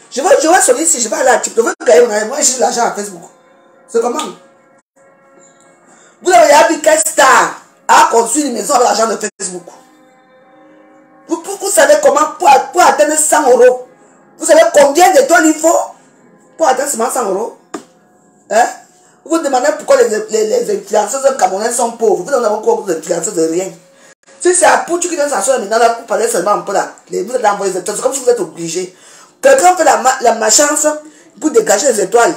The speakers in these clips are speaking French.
Je vais sonner ici, je vais aller à TikTok, je vais gagner moi j'ai l'argent à Facebook. C'est comment? Vous avez vu quel star a construit une maison avec l'argent de Facebook? Vous savez comment pour atteindre 100 euros? Vous savez combien d'étoiles il faut pour atteindre seulement 100 euros? Hein? Vous vous demandez pourquoi les influenceuses camerounaises sont pauvres. Vous n'avez pas beaucoup d'influenceuses de rien. Si c'est à Poutu qui donne sa soeur maintenant, là, pour parler seulement un peu là, vous êtes envoyé des étoiles, c'est comme si vous êtes obligé. Quelqu'un fait la malchance pour dégager les étoiles.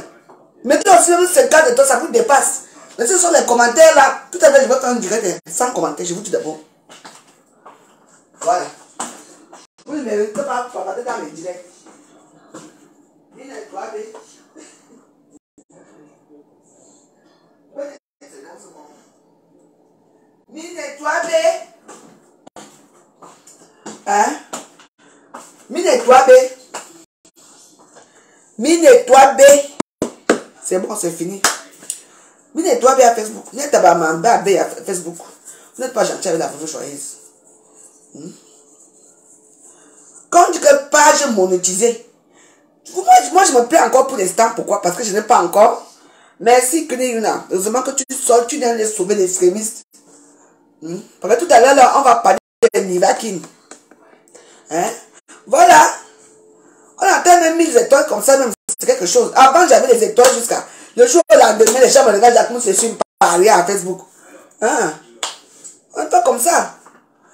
Mettez aussi même 50 étoiles, ça vous dépasse. Mais ce sont les commentaires là. Tout à l'heure, je vais faire un direct sans commentaire, je vous dis d'abord. Voilà. Vous ne méritez pas de parler dans les directs. Hein? Mine-toi B. Mine-toi B. C'est bon, c'est fini. Mine-toi B à Facebook. Vous n'êtes pas B à Facebook. Vous n'êtes pas gentil avec la photo choisie. Quand on dit que page monétisée, moi je me plais encore pour l'instant. Pourquoi? Parce que je n'ai pas encore. Merci Kuneyuna. Heureusement que tu sors, tu viens de sauver les extrémistes. Parce que tout à l'heure, là, on va parler de Nivakin. Hein? Voilà. On atteint même 1000 étoiles comme ça, même c'est quelque chose. Avant, j'avais les étoiles jusqu'à le jour où la demain, les gens me regardent, Jacques, c'est sur parler à Facebook. Hein? On n'est pas comme ça.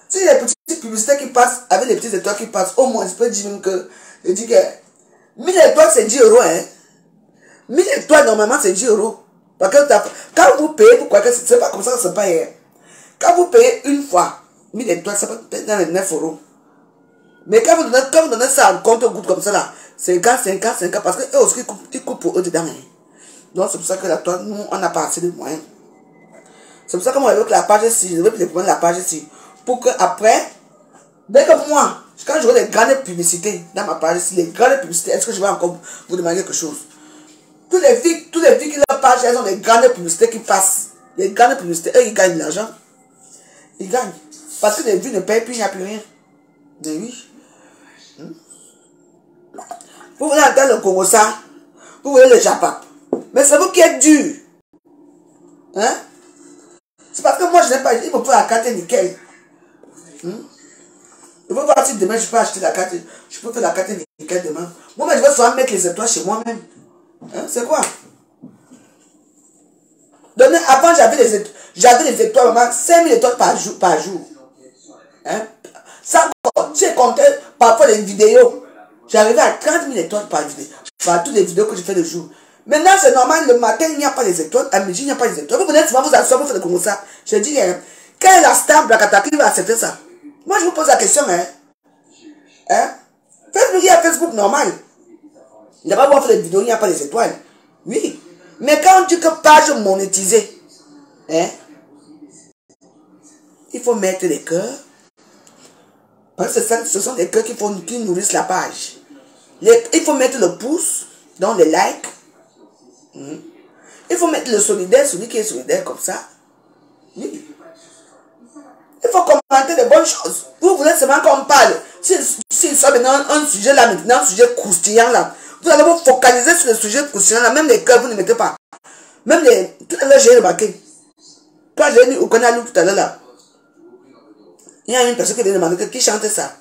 Si les petites publicités qui passent, avec les petites étoiles qui passent, au moins, je peux dire même que, je dis que 1000 étoiles, c'est 10 euros, hein. 1000 étoiles, normalement, c'est 10 euros. Parce que quand vous payez, pourquoi que c'est pas comme ça que c'est pas hier. Quand vous payez une fois, 1000 étoiles, ça peut être dans les 9 euros. Mais quand vous donnez ça en compte au goutte comme ça, là, 50, parce que eux aussi, ils coupent pour eux dedans. Hein. Donc, c'est pour ça que la toile, nous, on n'a pas assez de moyens. C'est pour ça que moi, avec la page ici, je vais les prendre la page ici. Pour que après, dès que moi, quand j'aurai les grandes publicités dans ma page ici, les grandes publicités, est-ce que je vais encore vous demander quelque chose? Toutes les filles qui leur page, elles ont des grandes publicités qui passent. Les grandes publicités, eux, ils gagnent de l'argent. Ils gagnent. Parce que les vues ne payent plus, il n'y a plus rien. Mais oui. Vous voulez entendre le Congo ça, vous voulez le Japap. Mais c'est vous qui êtes dur. Hein? C'est parce que moi je n'ai pas. Il me faut la carte nickel. Je veux voir si demain je peux acheter la carte. Je peux faire la carte nickel demain. Moi, je vais souvent mettre les étoiles chez moi-même. Hein? C'est quoi? Avant, j'avais les étoiles, maman, 5000 étoiles par jour. Hein? Ça, j'ai compté parfois les vidéos. J'arrivais à 30 000 étoiles par vidéo. Par toutes les vidéos que je fais le jour. Maintenant, c'est normal, le matin, il n'y a pas les étoiles. À midi, il n'y a pas les étoiles. Vous venez souvent vous asseoir, vous faites comme ça. Je dis, quelle est la star Blakataki qui va accepter ça? Moi, je vous pose la question, hein? Facebook, il y a Facebook normal. Il n'a pas besoin de faire des vidéos, il n'y a pas les étoiles. Oui. Mais quand on dit que page monétisée, hein? Il faut mettre les cœurs. Parce que ce sont des cœurs qui nourrissent la page. Il faut mettre le pouce, donc les likes. Il faut mettre le solidaire, celui qui est solidaire comme ça. Oui. Il faut commenter des bonnes choses. Vous voulez seulement qu'on parle. S'il soit maintenant un sujet là, maintenant un sujet croustillant là, vous allez vous focaliser sur le sujet croustillant là. Même les cœurs, vous ne mettez pas. Même les... Tout à l'heure, j'ai remarqué. Quand j'ai dit au Canal tout à l'heure là, il y a une personne qui vient demander qui chante ça.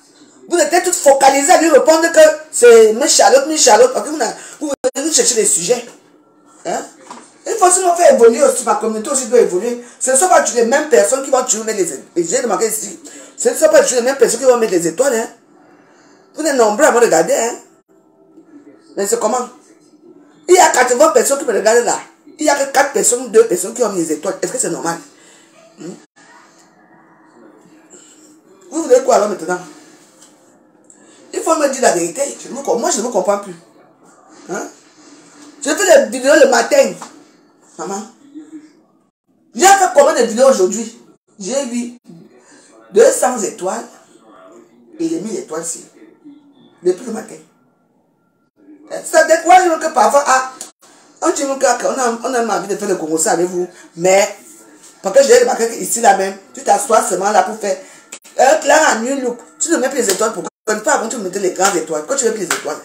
Vous êtes toutes focalisés à lui répondre que c'est Miss Charlotte, parce que vous venez chercher des sujets. Hein? Il faut sinon faire évoluer aussi, ma communauté aussi doit évoluer. Ce ne sont pas les mêmes personnes qui vont toujours mettre les étoiles. J'ai remarqué ici. Ce ne sont pas toujours les mêmes personnes qui vont mettre les étoiles. Hein? Vous êtes nombreux à me regarder. Hein? Mais c'est comment? Il y a 80 personnes qui me regardent là. Il n'y a que 4 personnes, 2 personnes qui ont mis les étoiles. Est-ce que c'est normal? Vous voulez quoi alors maintenant? Il faut me dire la vérité. Moi, je ne me comprends plus. Hein? Je fais des vidéos le matin. Maman. J'ai fait combien de vidéos aujourd'hui? J'ai vu 200 étoiles et les 1000 étoiles ici. Depuis le matin. Ça décourage que parfois, on a envie de faire le Congo ça avec vous. Mais, parce que j'ai remarqué qu'ici là même, tu t'assois seulement là pour faire clair à nul look. Tu ne mets plus les étoiles pour pas avant tu mettais les grandes étoiles. Quand tu mets plus les étoiles.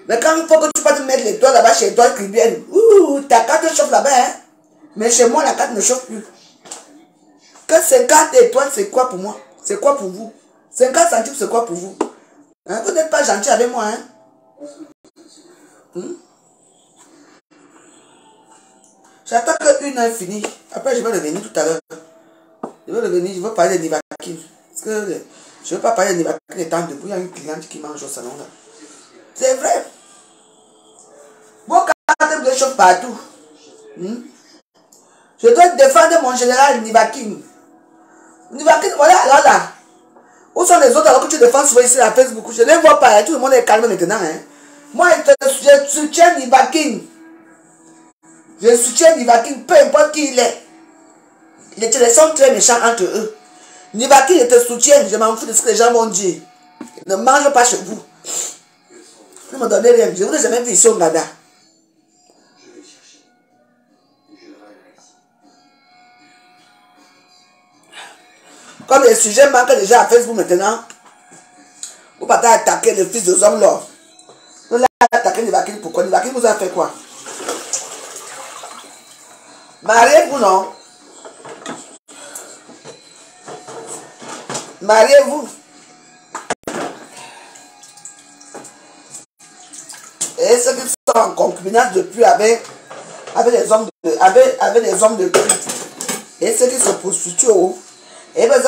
Mais quand il faut que tu vas te mettre les toits là-bas chez toi, Caribbean, ouh, ta carte chauffe là-bas, hein. Mais chez moi, la carte ne chauffe plus. Que 50 étoiles, c'est quoi pour moi? C'est quoi pour vous? 50 centimes, c'est quoi pour vous? Hein? Vous n'êtes pas gentil avec moi, hein? J'attends que une heure finisse. Après, je vais revenir tout à l'heure. Je vais revenir, je veux parler de Nivaquine. Parce que je ne veux pas parler de Nivaquine étant debout. Il y a une cliente qui mange au salon là. C'est vrai. Vos cartes me chauffent partout. Je dois défendre mon général Nivaquine. Nivaquine, voilà alors là. Où sont les autres alors que tu défends souvent ici à Facebook? Je ne les vois pas. Tout le monde est calme maintenant. Hein. Moi, je soutiens Nivaquine. Je soutiens Nivaquine, peu importe qui il est. Les télés sont très méchants entre eux. Nivaquine, je te soutiens. Je m'en fous de ce que les gens vont dire. Ne mange pas chez vous. Ne me donnez rien. Je ne vous ai jamais vu ici au Ghana. Comme les sujets manquent déjà à Facebook maintenant, vous partez attaquer le fils de Zom là. Vous l'avez attaqué Nivaquine, pourquoi? Nivaquine vous a fait quoi? Mariez-vous, non? Mariez-vous. Et ceux qui sont en concubinage depuis avec les hommes de cul. Et ceux qui se prostituent, oh. Et ben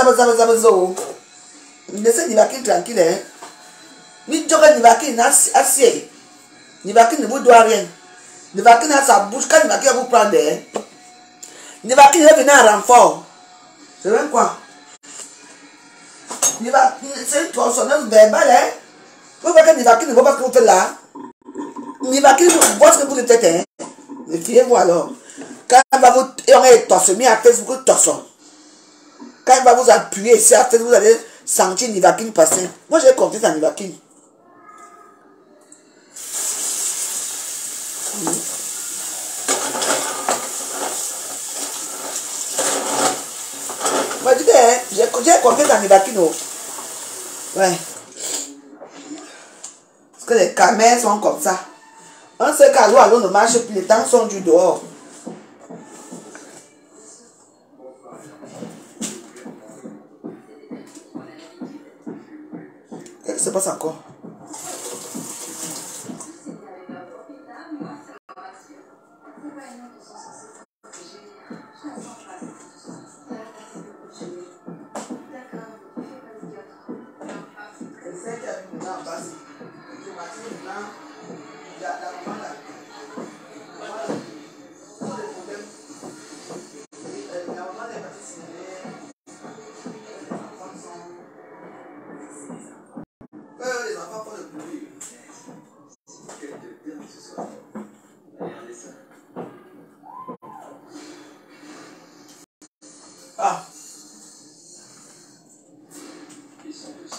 laissez Nivaquine tranquille, hein. Ni Djoka Nivaquine assied. Nivaquine ne vous doit rien. Nivaquine a sa bouche. Quand Nivaquine va vous prendre, hein. Nivaquine va venir en renfort. C'est même quoi? C'est une tronçonneuse verbale, hein. Vous voyez que Nivaquine ne voit pas ce que vous faites là. Nivaquine voit ce que vous faites, hein. Méfiez-vous alors. Quand il va vous torser à Facebook, torsion. Quand il va vous appuyer ici à Facebook, vous allez sentir Nivaquine passer. Moi j'ai confiance en Nivaquine. Moi je dis, j'ai confiance en Nivaquine. Ouais. Parce que les caméras sont comme ça. Un seul cas où l'eau ne marche plus, les temps sont du dehors. Qu'est-ce qui se passe encore? Ah.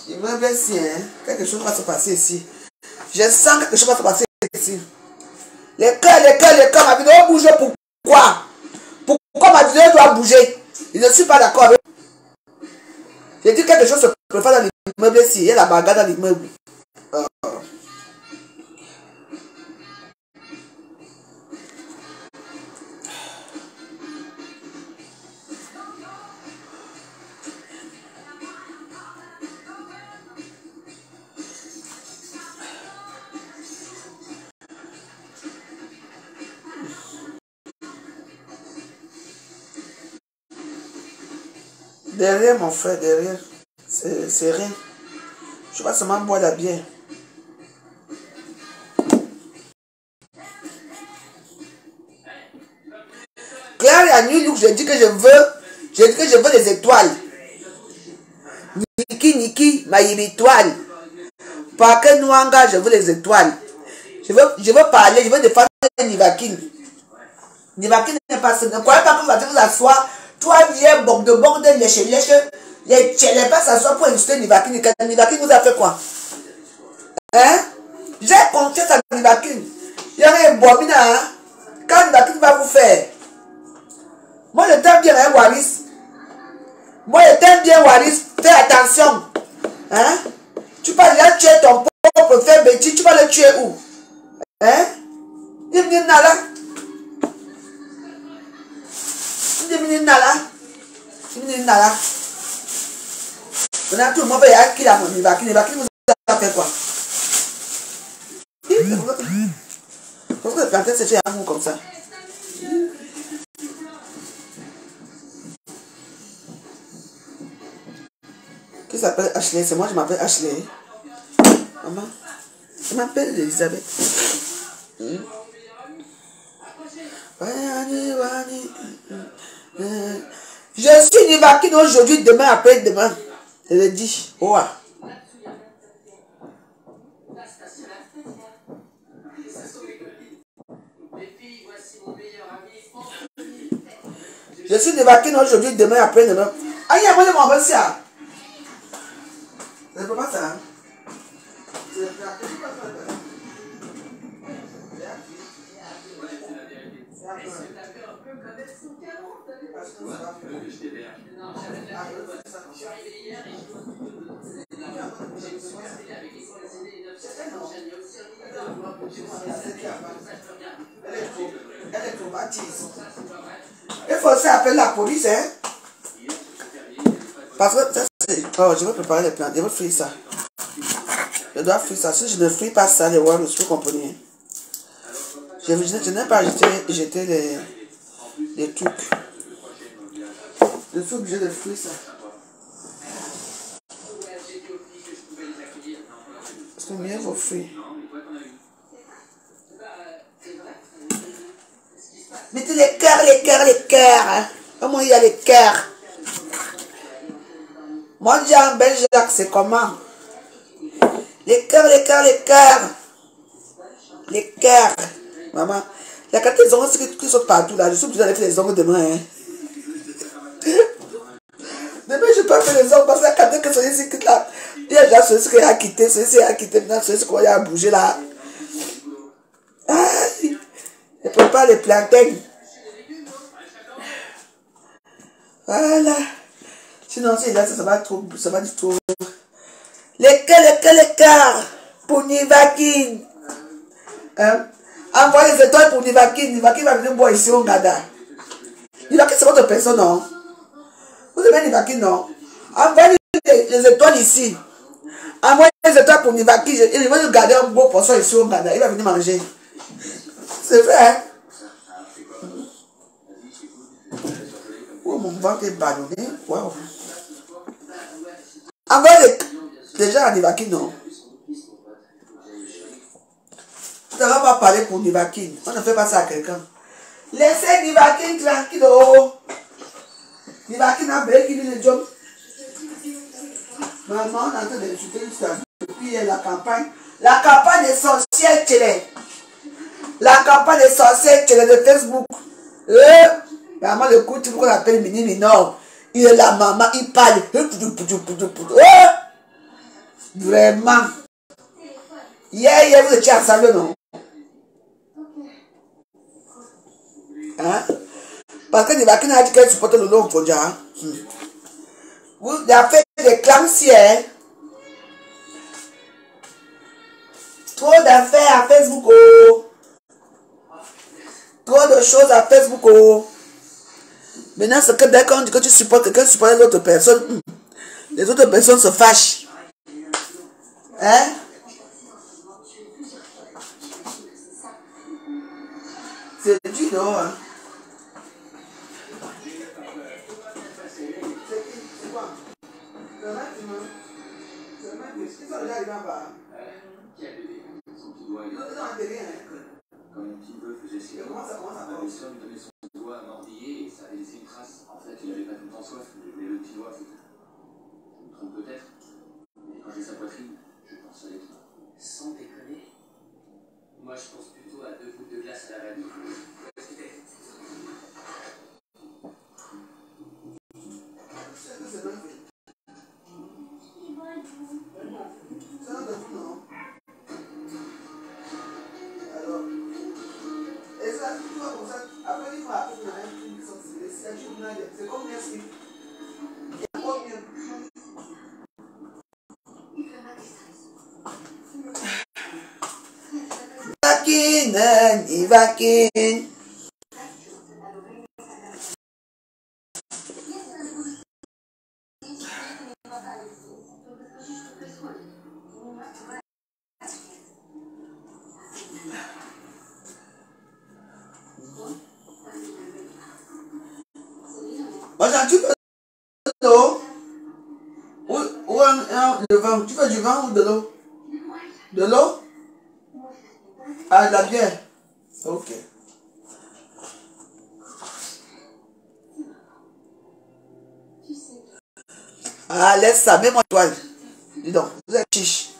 Il me bien si, hein, quelque chose va se passer ici. Je sens quelque chose va se passer ici. Les cœurs, ma vidéo bouge pourquoi? Pourquoi ma vidéo doit bouger? Je ne suis pas d'accord avec. J'ai dit quelque chose se prépare dans l'immeuble ici. Il y a la bagarre dans l'immeuble. Derrière mon frère, derrière. C'est rien. Je vais seulement boire la bière. Claire et Annie Look, j'ai dit que je veux des étoiles. Niki, ma étoile. Parker Nouanga, je veux les étoiles. Je veux parler, je veux défendre Nivaquine. Nivaquine n'est pas ce. Ne croyez pas que vous allez vous asseoir. Toi, viens, bord de lécher. Les pas s'asseoir pour insulter Nivaquine. Nivaquine vous a fait quoi? Hein? J'ai confiance à Nivaquine. Il y a un bobina, hein? Quand Nivaquine va vous faire. Moi, je t'aime bien, hein, Waris? Moi, je t'aime bien, Waris. Fais attention. Hein? Tu vas déjà tuer ton propre frère Betty. Tu vas le tuer où? Hein? Dimini nala. Dimini nala. Dimini nala. Maintenant tout le monde va qui a mon Nivakine. Nivakine vous a fait quoi? Pourquoi le plantain c'est un mot comme ça? Qui s'appelle Ashley? C'est moi, je m'appelle Ashley. Maman, je m'appelle Elisabeth. Je suis Nivakine aujourd'hui, demain, après-demain. Je le dis. Ouais. Je suis Nivakine aujourd'hui, demain, après-demain. Aïe, moi, je m'en vais ça. C'est pas ça. Il faut aussi appeler la police, hein? Parce que ça, c'est... Oh, je vais préparer les plantes, je vais frire ça. Je dois frire ça. Si je ne fris pas ça, les worms, vous comprenez. Je n'ai pas jeté les trucs. Je suis obligé de frire ça. Parce que mieux vaut frire. Mettez les cœurs, les cœurs, les cœurs. Hein. Comment il y a les cœurs? Moi, je dis en Belgique, c'est comment? Les cœurs, les cœurs, les cœurs. Les cœurs. Maman, il y a quelques ongles qui sautent partout là. Je suis obligée d'aller faire les ongles demain. Hein. Demain, je peux faire les ongles parce que quand que celui-ci quitte là, il y a déjà celui-ci qui a quitté, celui-ci a quitté, maintenant celui-ci qui a bougé là. Aïe. Je prépare les plantains. Voilà. Sinon, si là, ça va trop, ça va du tout. Les cœurs. Pour Nivakine. Hein? Envoyez les étoiles pour Nivakine. Nivakine va venir boire ici au Gada. Nivakine, c'est votre personne, non? Vous aimez Nivakine, non? Envoyez les étoiles ici. Envoyez les étoiles pour Nivakine. Il va nous garder un beau poisson ici au Gada. Il va venir manger. C'est vrai, hein? Oh, mon ventre est ballonné. Waouh. Envoyez les gens à Nivakine, non? On ne va pas parler pour Nivakine. On ne fait pas ça à quelqu'un. Laissez Nivakine tranquille. Oh. Nivakine a bien qui dit le job. Maman, on est en train d'insulter depuis la campagne. La campagne des sorcières télé. La campagne des sorcières télé de Facebook. Maman, le coup, tu qu'on appelle Mini Minor. Il est là, maman, il parle. Vraiment. Hier, vous étiez ensemble, non? Hein? Parce que Nivakine a dit qu'elle supporte le long pour déjà. Vous avez fait des clamsières. Trop d'affaires à Facebook. Oh. Trop de choses à Facebook. Oh. Maintenant, c'est que dès qu'on dit que tu supportes quelqu'un, tu supportes l'autre personne, les autres personnes se fâchent. Hein? C'est du non. Hein? Quand mon petit neveu faisait ses doigts, ma belle-sœur lui donnait son doigt à mordiller et ça avait laissé une trace. En fait, il n'avait pas tout le temps soif, mais le petit doigt, je me trompe peut-être. Mais quand j'ai sa poitrine, je pense à l'être. Sans déconner. Moi, je pense plutôt à 2 gouttes de glace à la vanille. C'est comme merci. Nivakin. Moi, j'ai un tube d'eau. Ou de vin. Tu veux du vin ou de l'eau? De l'eau? Ah, de la bière. Ok. Ah, laisse ça, mets-moi toile. Dis donc, vous êtes chiche.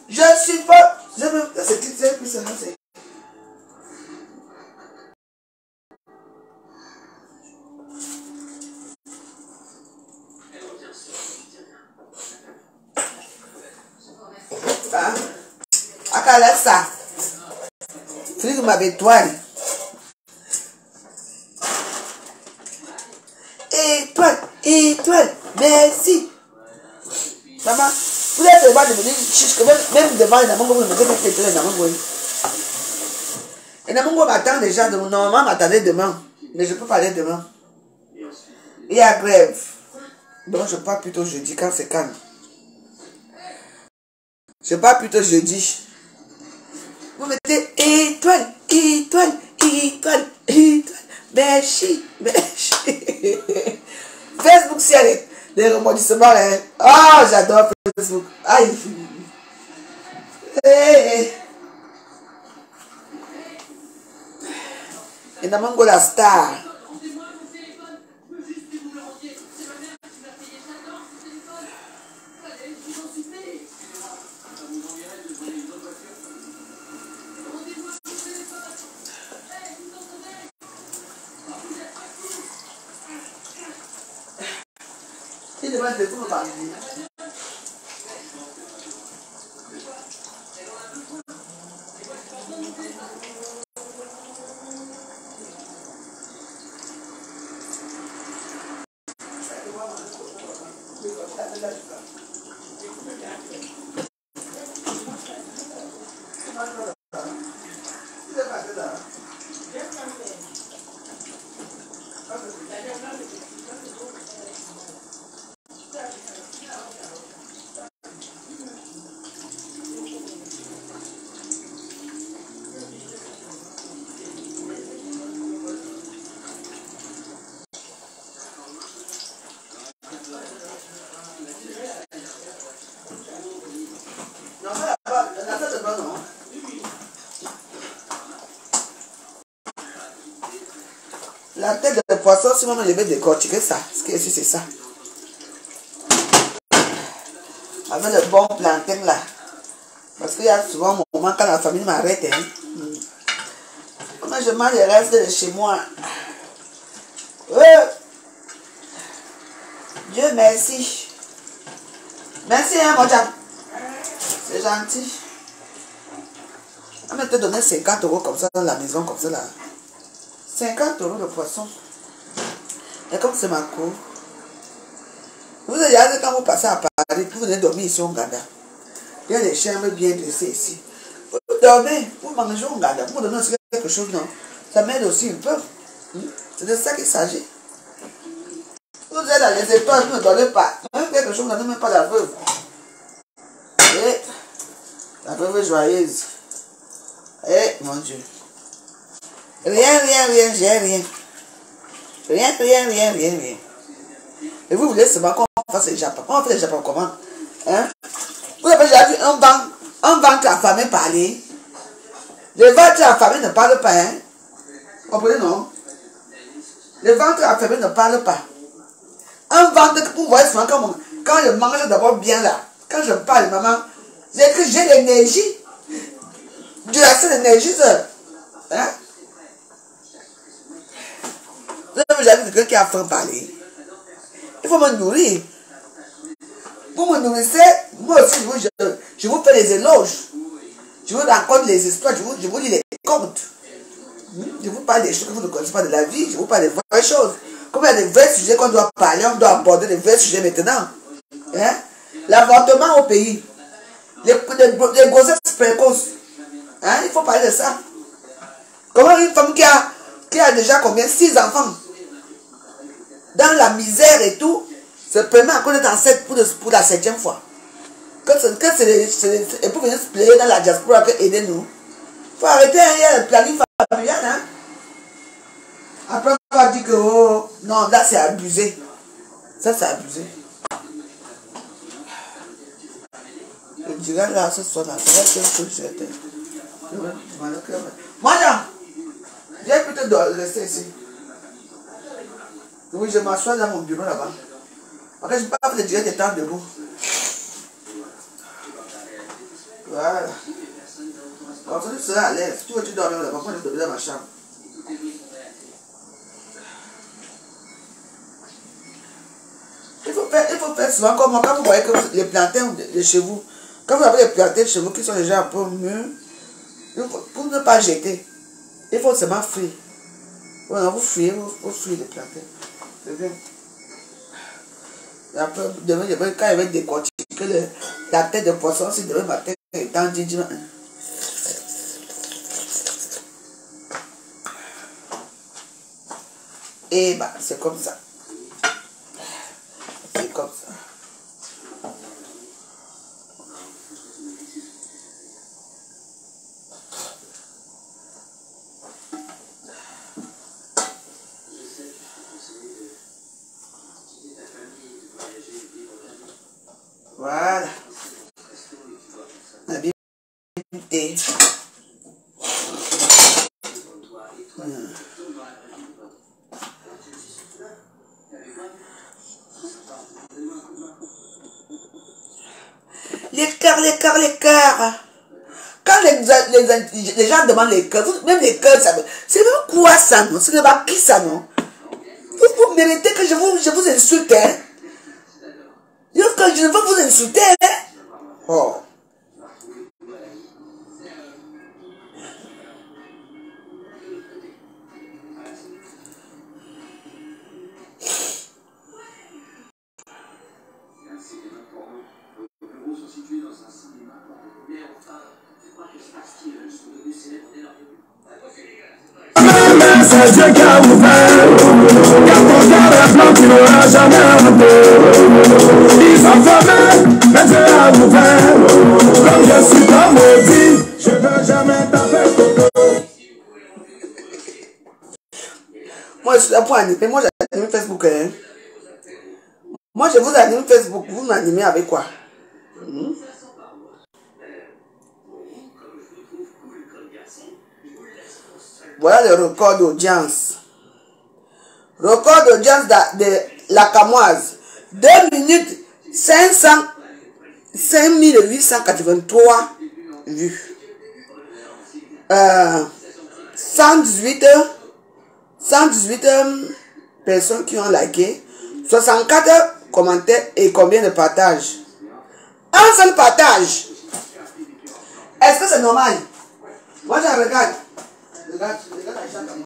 Je suis pas. Je me. C'est plus ça, c'est. Ah, ah, laisse ça. Frise ma étoile. Étoile, étoile, merci. Maman, vous êtes vraiment devenu chiche, même devant les Namongo, vous me mettez les Namongo. Les Namongo m'attendent déjà, normalement m'attendait demain, mais je peux parler demain. Il y a grève, donc je pars plutôt jeudi quand c'est calme. Je pars plutôt jeudi. Vous mettez étoile, étoile, étoile, étoile, merci, merci. Facebook, s'il y a les rebondissements, là. Oh, j'adore Facebook. Aïe. Hey. Et Namongo la star. Il devrait être pour me parler. La tête de poisson, si maman devait décortiquer ça, ce qui est sûr, c'est ça. Avec le bon plantain là. Parce qu'il y a souvent un moment quand la famille m'arrête. Hein. Moi, je mange les restes de chez moi. Dieu merci. Merci, hein, mon Dieu. C'est gentil. On va te donner 50 € comme ça dans la maison, comme ça là. 50 € de poisson. Et comme c'est ma cour. Vous avez dit quand vous passez à Paris, vous venez dormir ici au Nganda. Il y a des chambres bien dressées ici. Vous dormez, vous mangez au Nganda. Vous donnez aussi quelque chose, non? Ça m'aide aussi un peu. C'est de ça qu'il s'agit. Vous êtes dans les étoiles, vous ne dormez pas. Même quelque chose, vous n'avez même pas la veuve. Et la veuve est joyeuse. Eh, mon Dieu. Rien, j'ai rien. Rien. Et vous voulez seulement qu'on fasse les Japon. On fait les Japon comment? Hein? Vous avez déjà vu un ventre affamé parler? Le ventre affamé ne parle pas, hein? Comprenez, non? Le ventre affamé ne parle pas. Un ventre que vous voyez souvent quand je mange d'abord bien là. Quand je parle, maman, j'ai l'énergie. Dieu a cette énergie, ça. Hein? Vous avez déjà vu quelqu'un qui a faim parler? Il faut me nourrir. Vous me nourrissez, moi aussi je vous fais les éloges. Je vous raconte les histoires, je vous lis les contes. Je vous parle des choses que vous ne connaissez pas de la vie, je vous parle des vraies choses. Comme il y a des vrais sujets qu'on doit parler, on doit aborder des vrais sujets maintenant. Hein? L'avortement au pays. les grossesses précoces. Hein? Il faut parler de ça. Comment une femme qui a déjà combien? 6 enfants. Dans la misère et tout, se permet encore d'être enceinte pour la 7e fois. Et pour venir se plaire dans la diaspora, aidez-nous. Il faut arrêter, il y a le planning familial. Hein? Après, on va dire que oh, non, là c'est abusé. Ça, c'est abusé. Je dirais là, ce soir, là, c'est vrai que j'étais. Moi, j'ai plutôt rester ici. Oui, je m'assois dans mon bureau là-bas. Parce que je ne peux pas faire des temps debout. Voilà. Comme ça, tu seras à l'aise. Tu veux tu dormir là-bas, moi je dormir dans ma chambre. Il faut faire souvent comme moi. Quand vous voyez que les plantains de chez vous, quand vous avez les plantains chez vous qui sont déjà un peu mûrs, pour ne pas jeter, il faut seulement frire. Voilà, vous friez les plantains. C'est bien. Et après, quand il va décortiquer la tête de poisson, si demain matin, étant dit, et bah, c'est comme ça. C'est comme ça. Voilà. La Bible est. Les cœurs. Quand les gens demandent les cœurs, même les cœurs, c'est même quoi ça, non? C'est pas qui ça, non? Vous méritez que je vous insulte, hein? Je ne veux pas vous insulter, hein? Oh. C'est Dieu qui a ouvert, car ton cœur est blanc, tu n'auras jamais honte. Ils ont fermé, mais Dieu a ouvert. Comme je suis pas maudit, je ne veux jamais taper coco. Moi, je suis là pour animer. Moi, j'anime Facebook. Hein. Moi, je vous anime Facebook. Vous m'animez avec quoi? Voilà le record d'audience. Record d'audience de la Camoise. 2 minutes 5883 vues. 118 personnes qui ont liké. 64 commentaires et combien de partages? Un seul partage. Est-ce que c'est normal? Moi, je regarde. Regarde la chatte à moi.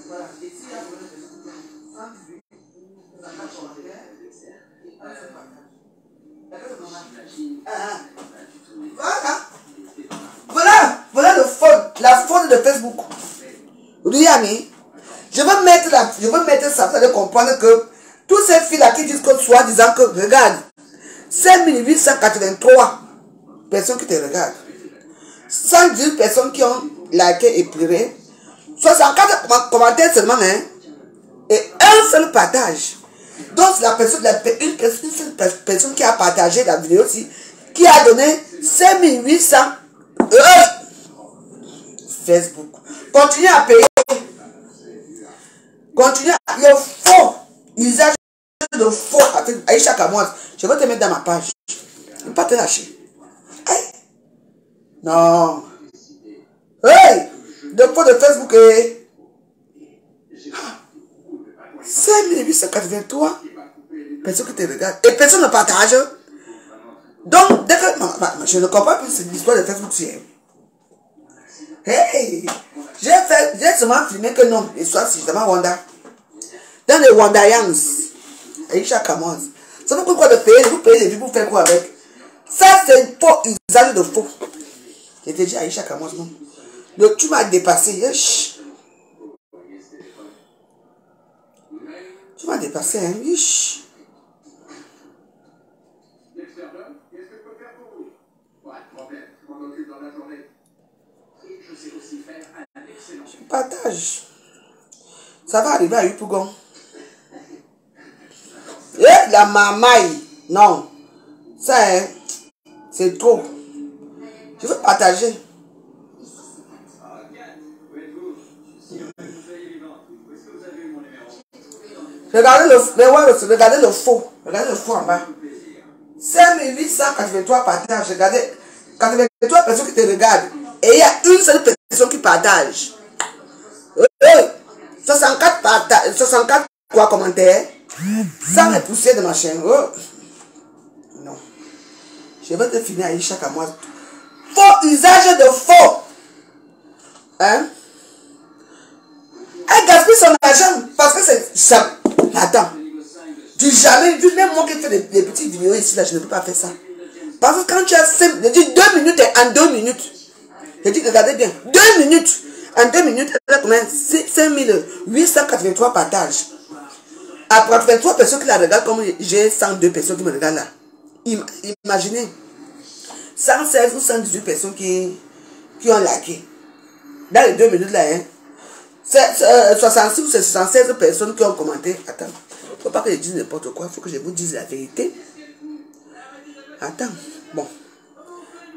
Voilà. Ici, il y a 118, 54 commentaires. Un seul partage. Est-ce que c'est normal? Voilà la faute de Facebook. Riami, je veux mettre ça, vous allez comprendre que tous ces filles-là qui disent que soit disant que, regarde, 5883 personnes qui te regardent, 110 personnes qui ont liké et pleuré, 64 commentaires seulement, hein, et un seul partage. Donc, une personne qui a partagé la vidéo aussi, qui a donné 5800 Facebook. Continuez à payer. Continuez à... Le faux usage de faux avec Aïcha Kamoise. Je vais te mettre dans ma page. Je ne vais pas te lâcher. Hey. Non. Hey! De faux de Facebook. 5883 personnes qui te regardent. Et personne ne partage. Donc, dès que... Je ne comprends plus l'histoire de Facebook. Hey! J'ai seulement filmé que non. L'histoire, c'est justement Wanda. Dans les Wandayans. Aïcha Kamoise. Ça vous coûte quoi de payer? Vous payez les vues pour faire quoi avec? Ça, c'est faux usage de faux. J'ai dit à Aïcha Kamois, non. Tu m'as dépassé. Tu m'as dépassé, hein? Qu'est-ce que je peux faire pour vous? Pas de problème, je m'en occupe dans la journée. Et je sais aussi faire un excellent. Je partage. Ça va arriver à Yupougon. Et la mamaille. Non. Ça, hein, c'est trop. Je veux partager. Regardez le faux. Regardez le faux en bas. 5883 partages. Regardez. 83 personnes qui te regardent. Et il y a une seule personne qui partage. 64 partages. 64 quoi commentaires. Sans les poussières de ma chaîne. Non. Je vais te finir à chaque mois. Faux usage de faux. Hein? Elle gaspille son argent parce que c'est ça. Attends. Du jamais vu, même moi qui fais des petites vidéos ici, là, je ne peux pas faire ça. Parce que quand tu as 5, je dis 2 minutes et en 2 minutes. Je dis, regardez bien, 2 minutes. En 2 minutes, elle a combien? 5883 partages. Après 23 personnes qui la regardent, comme j'ai 102 personnes qui me regardent là. Imaginez. 116 ou 118 personnes qui ont liké. Dans les 2 minutes là, hein. C'est 66 ou 76 personnes qui ont commenté. Attends. Il ne faut pas que je dise n'importe quoi. Il faut que je vous dise la vérité. Attends. Bon.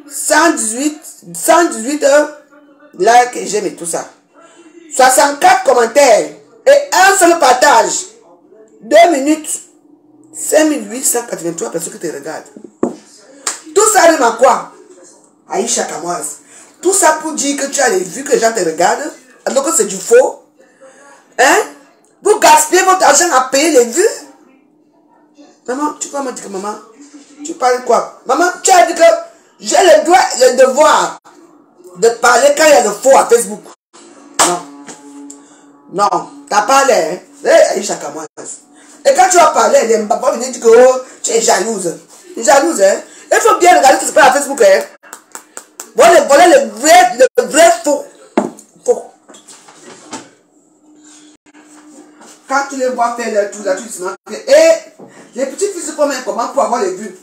118 likes et j'aime et tout ça. 64 commentaires. Et un seul partage. 2 minutes. 5883 personnes qui te regardent. Tout ça rime à quoi? Aïcha Kamoise. Tout ça pour dire que tu as les vues, que les gens te regardent. Alors que c'est du faux. Hein? Vous gaspillez votre argent à payer les vues. Maman, tu peux me dire que maman, tu parles quoi? Maman, tu as dit que j'ai le droit et le devoir de parler quand il y a le faux à Facebook. Non. Non, t'as parlé. Hein? Aïcha Kamoise. Et quand tu vas parler, elle ne va pas venir dire que oh, tu es jalouse. Tu es jalouse, hein? Il faut bien regarder ce qui se passe à Facebook, hein? Voilà le vrai faux. Faux. Quand tu les vois faire leur tour, là, tu dis et les petits fils se promènent comment pour avoir les vues.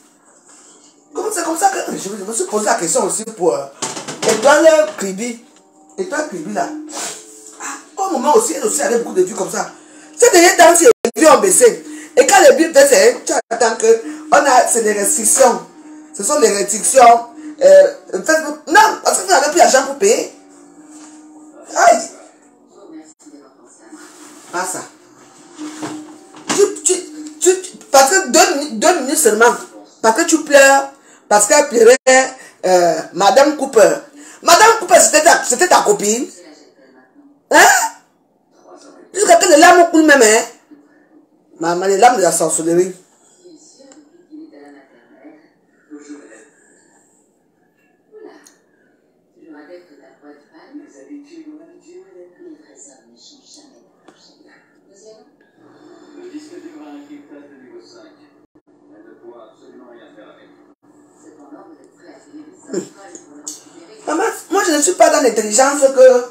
C'est comme ça que je me suis posé la question aussi pour Étoile Kribi. Étoile Kribi là. Ah, au moment aussi, elle aussi avait beaucoup de vues comme ça. Ces derniers temps, les vues ont baissé. Et quand les vues baissent, tu attends que c'est des restrictions. Ce sont des restrictions. Facebook. Non, parce que vous n'avez plus l'argent pour payer. Aïe. Pas ça. Parce que 2 minutes seulement. Parce que tu pleures. Parce qu'elle pleurait Madame Cooper. Madame Cooper, c'était ta copine. Hein? Jusqu'à que les larmes coulent même, hein? Maman, les larmes de la sorcellerie. Maman, moi je ne suis pas dans l'intelligence que...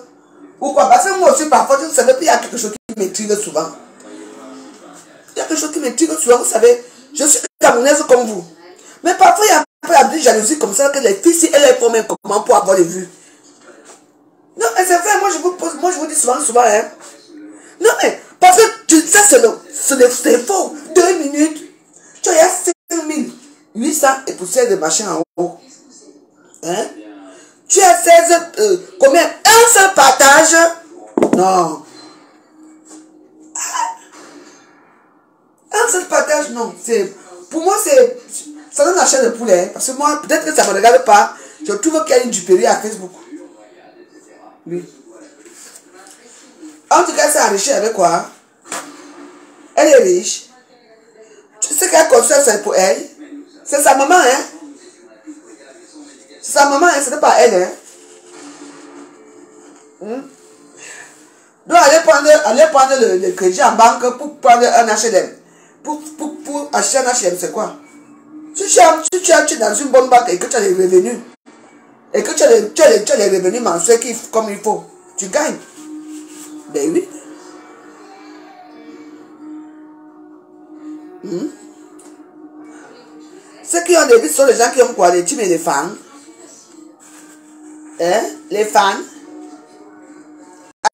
Ou quoi? Parce que moi aussi parfois, vous savez, il y a quelque chose qui m'intrigue souvent. Il y a quelque chose qui m'intrigue souvent, vous savez. Je suis camerounaise comme vous. Mais parfois, il y a un peu de jalousie comme ça, que les filles, si elles font même comment pour avoir les vues. Non, mais c'est vrai, moi je vous dis souvent, hein. Non, mais parce que ça, c'est faux. 2 minutes, tu as 5800 et poussières de machin en haut. Hein? Tu as 16, combien? Un seul partage? Non. Un seul partage, non. Pour moi, ça donne la chaîne de poulet. Hein, parce que moi, peut-être que ça ne me regarde pas. Je trouve qu'il y a une duperie à Facebook. Oui. En tout cas, elle s'est enrichie avec quoi? Elle est riche. Tu sais qu'elle construit ça pour elle. C'est sa maman, hein? C'est sa maman, hein? Ce n'est pas elle, hein? Donc, allez prendre le crédit en banque pour prendre un HLM. Pour acheter un H&M, c'est quoi? Si tu es dans une bonne banque et que tu as les revenus, et que tu as les revenus mensuels comme il faut, tu gagnes. Ben oui. Ceux qui ont des vies sont les gens qui ont quoi? Les teams et les fans. Hein? Les fans.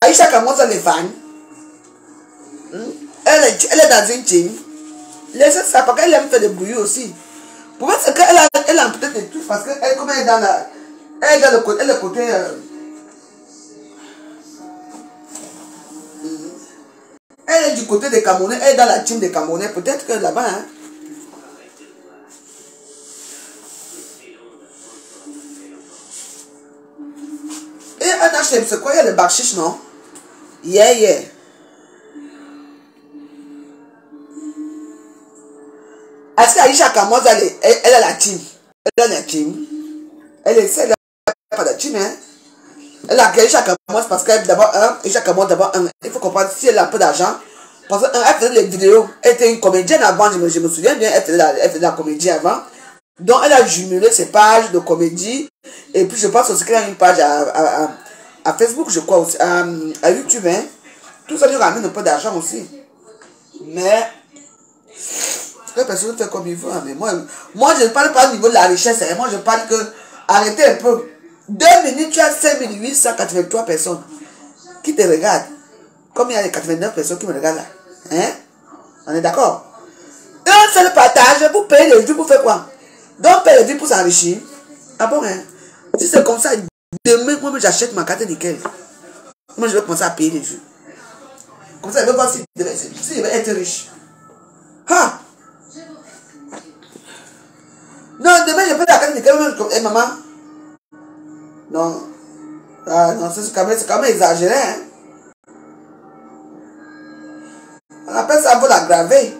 Aïcha Kamosa, les fans. Elle est dans une team. Laissez ça parce qu'elle aime faire des bruits aussi. Pour moi, c'est qu'elle a peut-être des trucs parce qu'elle, comme elle est dans la. Elle est dans le côté. Elle est côté. Elle est du côté des Camerounais. Elle est dans la team des Camerounais. Peut-être que là-bas. Hein. Et un H&M, c'est quoi? Il y a les bakshish, non? Yeah. Est-ce qu'Aïcha Kamoza, elle a la team? Elle a la team. Elle essaie pas la team, hein? Elle a Aïcha Kamoza parce qu'elle d'abord, Aïcha Kamoza d'abord, il faut comprendre si elle a un peu d'argent. Parce qu'elle faisait les vidéos. Elle était une comédienne avant, je me souviens bien, elle faisait la comédie avant. Donc elle a jumelé ses pages de comédie. Et puis je pense aussi qu'elle a une page à Facebook, je crois aussi, à YouTube, hein? Tout ça lui ramène un peu d'argent aussi. Mais la personne fait comme il veut. Mais moi je ne parle pas au niveau de la richesse. Hein. Moi je parle que arrêtez un peu. 2 minutes, tu as 5883 personnes qui te regardent. Comme il y a les 89 personnes qui me regardent là. Hein? On est d'accord? Un seul partage pour payer les vues pour faire quoi? Donc payer les vues pour s'enrichir. Ah bon, hein? Si c'est comme ça, demain, moi j'achète ma carte nickel. Moi je vais commencer à payer les vues. Comme ça, je vais voir si je vais être riche. Ha! Non, demain je fais la carte nickel. Et maman? Non. Ah non, c'est quand même exagéré. Hein? On appelle ça pour l'aggraver.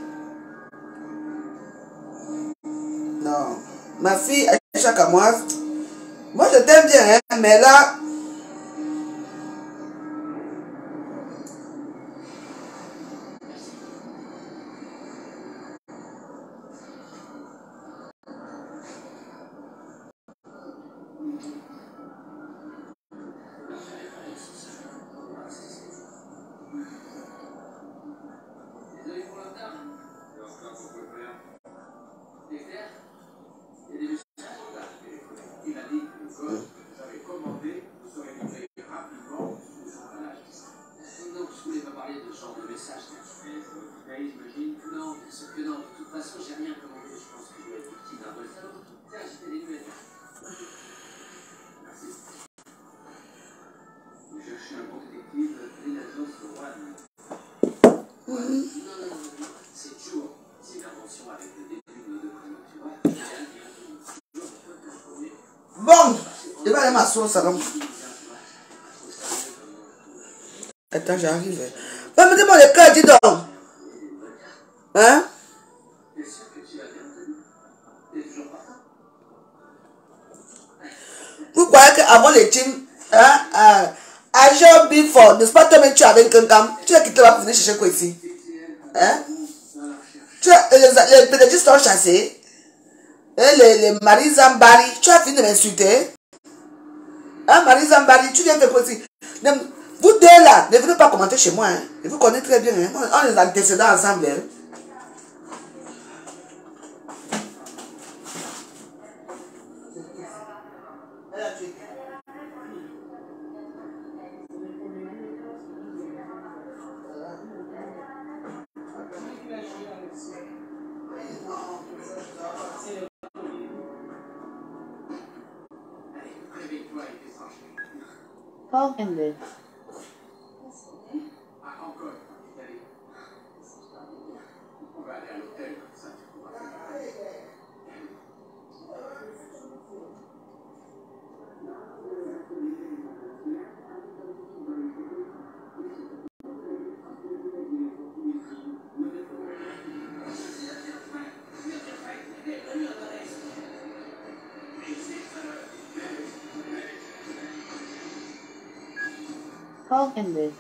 Non. Ma fille, Aïcha Kamoise, moi je t'aime bien, hein, mais là. Bon, je vais aller m'asseoir au salon. Attends, j'arrive. Va me demander le cœur, dis donc. Hein? Vous croyez qu'avant les teams, à Job Before, n'est-ce pas toi-même tu es avec quelqu'un? Tu as quitté là pour venir chercher quoi ici? Hein? Les pédagogistes sont chassés. Et les Marie Zambari, tu as fini de m'insulter. Hein, Marie Zambari, tu viens de quoi ici? Vous deux là, ne venez pas commenter chez moi. Hein. Je vous connais très bien. Hein. On est antécédents ensemble. Hein. Call ended. Call ended.